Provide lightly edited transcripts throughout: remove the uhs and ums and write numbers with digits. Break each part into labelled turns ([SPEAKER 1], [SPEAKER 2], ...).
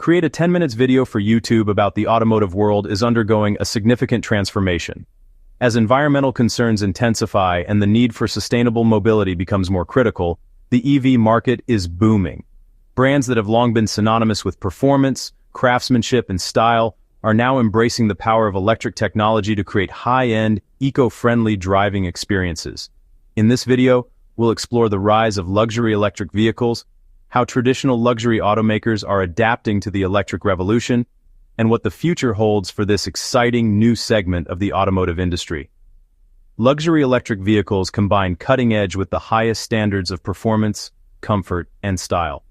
[SPEAKER 1] Create a 10 minutes video for YouTube about the automotive world is undergoing a significant transformation. As environmental concerns intensify and the need for sustainable mobility becomes more critical, the EV market is booming. Brands that have long been synonymous with performance, craftsmanship, and style are now embracing the power of electric technology to create high-end, eco-friendly driving experiences. In this video, we'll explore the rise of luxury electric vehicles, how traditional luxury automakers are adapting to the electric revolution, and what the future holds for this exciting new segment of the automotive industry. Luxury electric vehicles combine cutting-edge with the highest standards of performance, comfort, and style.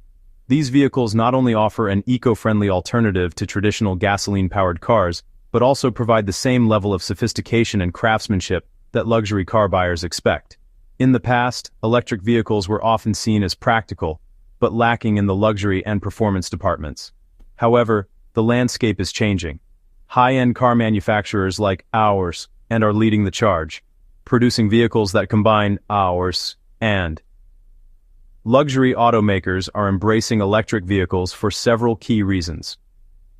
[SPEAKER 1] These vehicles not only offer an eco-friendly alternative to traditional gasoline-powered cars, but also provide the same level of sophistication and craftsmanship that luxury car buyers expect. In the past, electric vehicles were often seen as practical, but lacking in the luxury and performance departments. However, the landscape is changing. High-end car manufacturers like ours are leading the charge, producing vehicles that combine ours and. Luxury automakers are embracing electric vehicles for several key reasons.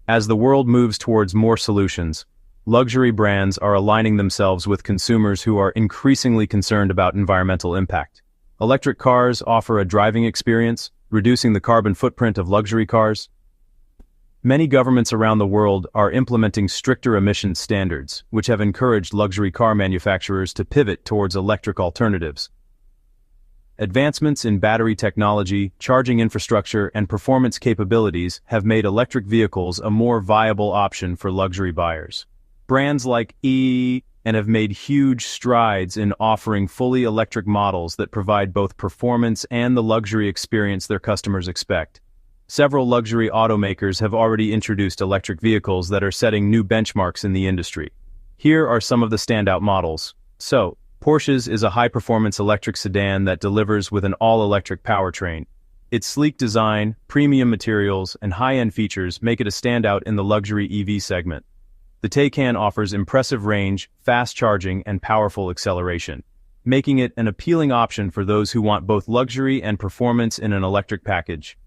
[SPEAKER 1] As the world moves towards more solutions, luxury brands are aligning themselves with consumers who are increasingly concerned about environmental impact. Electric cars offer a driving experience, reducing the carbon footprint of luxury cars. Many governments around the world are implementing stricter emissions standards, which have encouraged luxury car manufacturers to pivot towards electric alternatives. Advancements in battery technology, charging infrastructure, and performance capabilities have made electric vehicles a more viable option for luxury buyers. Brands like have made huge strides in offering fully electric models that provide both performance and the luxury experience their customers expect. Several luxury automakers have already introduced electric vehicles that are setting new benchmarks in the industry. Here are some of the standout models. Porsche's is a high-performance electric sedan that delivers with an all-electric powertrain. Its sleek design, premium materials, and high-end features make it a standout in the luxury EV segment. The Taycan offers impressive range, fast charging, and powerful acceleration, making it an appealing option for those who want both luxury and performance in an electric package.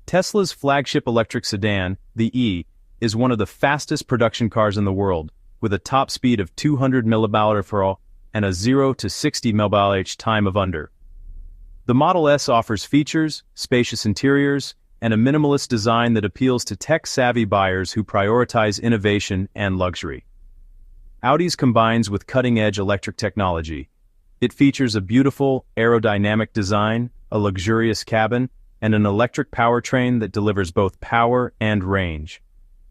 [SPEAKER 1] Tesla's flagship electric sedan, the E, is one of the fastest production cars in the world, with a top speed of 200 mph and a 0 to 60 mph time of under. The Model S offers features, spacious interiors, and a minimalist design that appeals to tech-savvy buyers who prioritize innovation and luxury. Audi's combines with cutting-edge electric technology. It features a beautiful, aerodynamic design, a luxurious cabin, and an electric powertrain that delivers both power and range.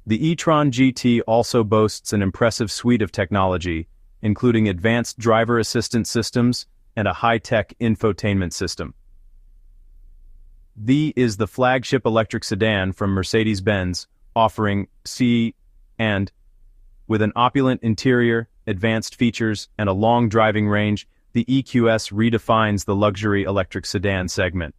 [SPEAKER 1] The e-tron GT also boasts an impressive suite of technology, including advanced driver assistance systems and a high-tech infotainment system. The is the flagship electric sedan from Mercedes-Benz, offering with an opulent interior, advanced features, and a long driving range, the EQS redefines the luxury electric sedan segment.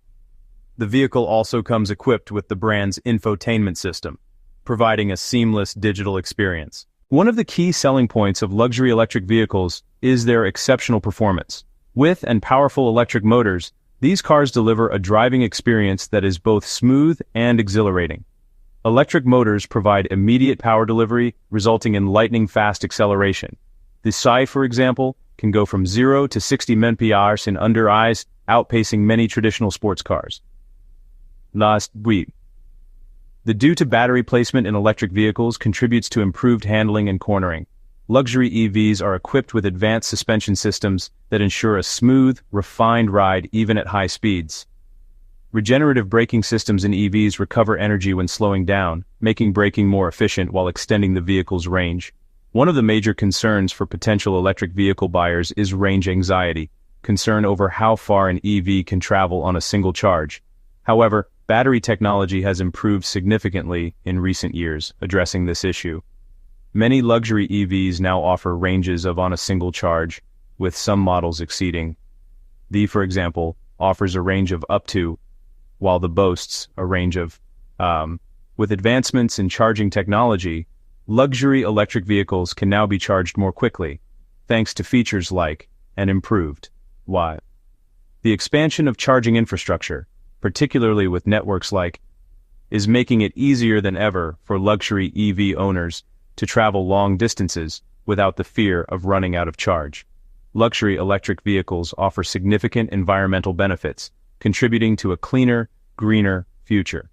[SPEAKER 1] The vehicle also comes equipped with the brand's infotainment system, providing a seamless digital experience. One of the key selling points of luxury electric vehicles is their exceptional performance. With and powerful electric motors, these cars deliver a driving experience that is both smooth and exhilarating. Electric motors provide immediate power delivery, resulting in lightning-fast acceleration. The Sai, for example, can go from 0 to 60 mph in under eyes, outpacing many traditional sports cars. The due to battery placement in electric vehicles contributes to improved handling and cornering. Luxury EVs are equipped with advanced suspension systems that ensure a smooth, refined ride even at high speeds. Regenerative braking systems in EVs recover energy when slowing down, making braking more efficient while extending the vehicle's range. One of the major concerns for potential electric vehicle buyers is range anxiety, concern over how far an EV can travel on a single charge. However, battery technology has improved significantly in recent years, addressing this issue. Many luxury EVs now offer ranges of on a single charge, with some models exceeding. The, for example, offers a range of up to, while the boasts a range of. With advancements in charging technology, luxury electric vehicles can now be charged more quickly, thanks to features like an improved the expansion of charging infrastructure, particularly with networks like is making it easier than ever for luxury EV owners to travel long distances without the fear of running out of charge. Luxury electric vehicles offer significant environmental benefits, contributing to a cleaner, greener future.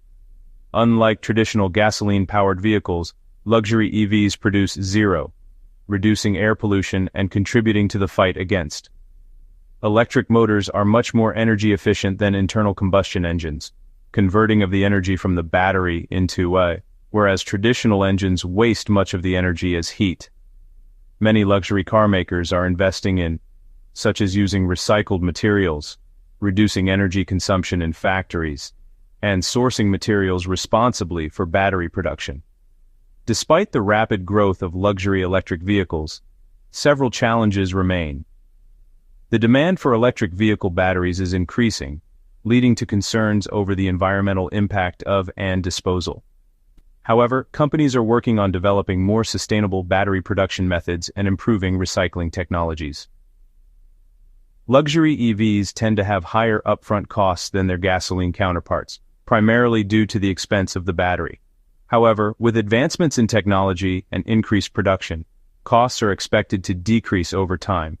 [SPEAKER 1] Unlike traditional gasoline-powered vehicles, luxury EVs produce zero, reducing air pollution and contributing to the fight against. Electric motors are much more energy efficient than internal combustion engines, converting of the energy from the battery into whereas traditional engines waste much of the energy as heat. Many luxury car makers are investing in, such as using recycled materials, reducing energy consumption in factories, and sourcing materials responsibly for battery production. Despite the rapid growth of luxury electric vehicles, several challenges remain. The demand for electric vehicle batteries is increasing, leading to concerns over the environmental impact of and disposal. However, companies are working on developing more sustainable battery production methods and improving recycling technologies. Luxury EVs tend to have higher upfront costs than their gasoline counterparts, primarily due to the expense of the battery. However, with advancements in technology and increased production, costs are expected to decrease over time.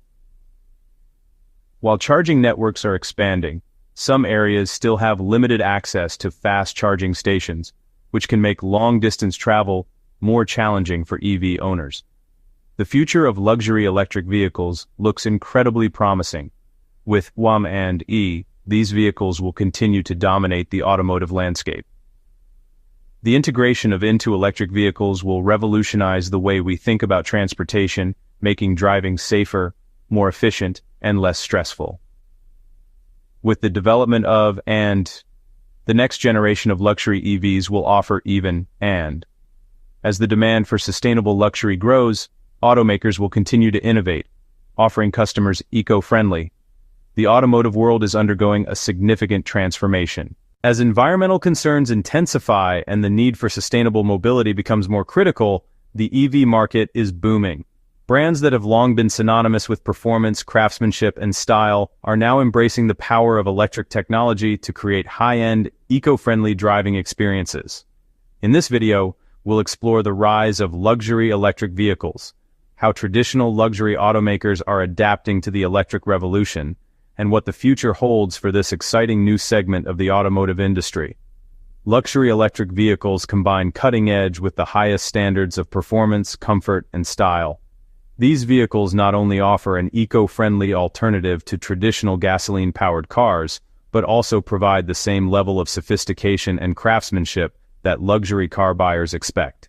[SPEAKER 1] While charging networks are expanding, some areas still have limited access to fast charging stations, which can make long-distance travel more challenging for EV owners. The future of luxury electric vehicles looks incredibly promising. With WAM and E, these vehicles will continue to dominate the automotive landscape. The integration of into electric vehicles will revolutionize the way we think about transportation, making driving safer, more efficient, and less stressful. With the development of the next generation of luxury EVs will offer as the demand for sustainable luxury grows, automakers will continue to innovate, offering customers eco-friendly. The automotive world is undergoing a significant transformation. As environmental concerns intensify and the need for sustainable mobility becomes more critical, the EV market is booming. Brands that have long been synonymous with performance, craftsmanship, and style are now embracing the power of electric technology to create high-end, eco-friendly driving experiences. In this video, we'll explore the rise of luxury electric vehicles, how traditional luxury automakers are adapting to the electric revolution, and what the future holds for this exciting new segment of the automotive industry. Luxury electric vehicles combine cutting-edge with the highest standards of performance, comfort, and style. These vehicles not only offer an eco-friendly alternative to traditional gasoline-powered cars, but also provide the same level of sophistication and craftsmanship that luxury car buyers expect.